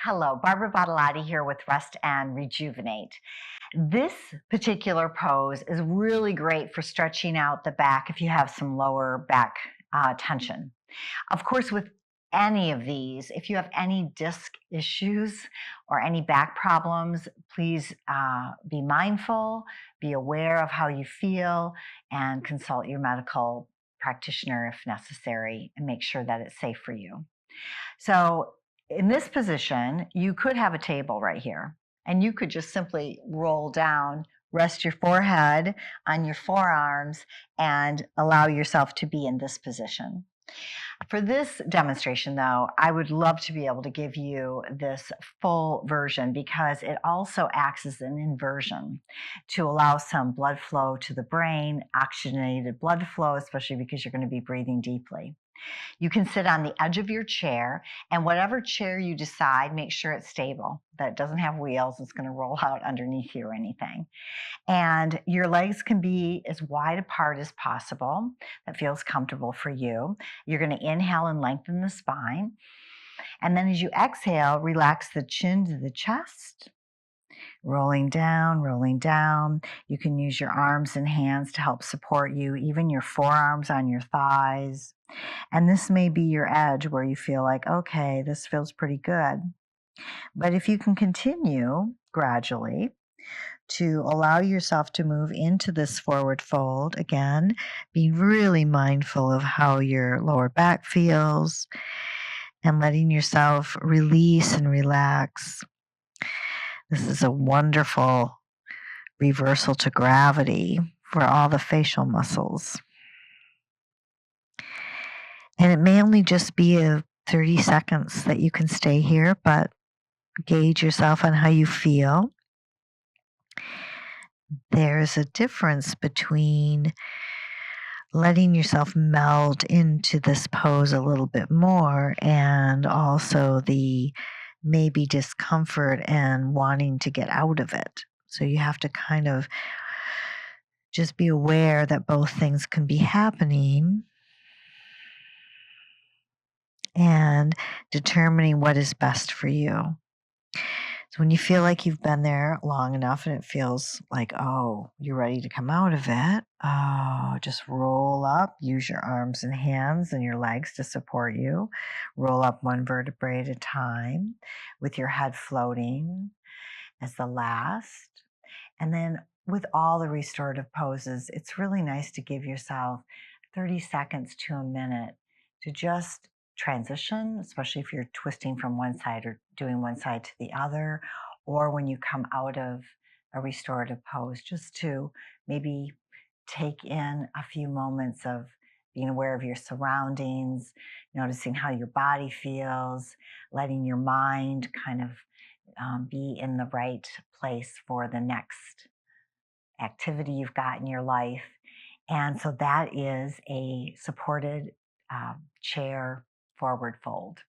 Hello, Barbara Bottolotti here with Rest and Rejuvenate. This particular pose is really great for stretching out the back if you have some lower back tension. Of course, with any of these, if you have any disc issues or any back problems, please be mindful, be aware of how you feel, and consult your medical practitioner if necessary, and make sure that it's safe for you. So in this position, you could have a table right here, and you could just simply roll down, rest your forehead on your forearms, and allow yourself to be in this position. For this demonstration, though, I would love to be able to give you this full version because it also acts as an inversion to allow some blood flow to the brain, oxygenated blood flow, especially because you're going to be breathing deeply. You can sit on the edge of your chair, and whatever chair you decide, make sure it's stable, that it doesn't have wheels, it's going to roll out underneath you or anything. And your legs can be as wide apart as possible. That feels comfortable for you. You're going to inhale and lengthen the spine. And then as you exhale, relax the chin to the chest. Rolling down, rolling down. You can use your arms and hands to help support you, even your forearms on your thighs. And this may be your edge where you feel like, okay, this feels pretty good. But if you can continue gradually to allow yourself to move into this forward fold, again, being really mindful of how your lower back feels and letting yourself release and relax. This is a wonderful reversal to gravity for all the facial muscles. And it may only just be 30 seconds that you can stay here, but gauge yourself on how you feel. There's a difference between letting yourself melt into this pose a little bit more and also the maybe discomfort and wanting to get out of it. So you have to kind of just be aware that both things can be happening and determining what is best for you. So when you feel like you've been there long enough and it feels like, oh, you're ready to come out of it, just roll up, use your arms and hands and your legs to support you. Roll up one vertebrae at a time with your head floating as the last. And then with all the restorative poses, it's really nice to give yourself 30 seconds to a minute to just transition, especially if you're twisting from one side or doing one side to the other, or when you come out of a restorative pose, just to maybe take in a few moments of being aware of your surroundings, noticing how your body feels, letting your mind kind of be in the right place for the next activity you've got in your life. And so that is a supported chair forward fold.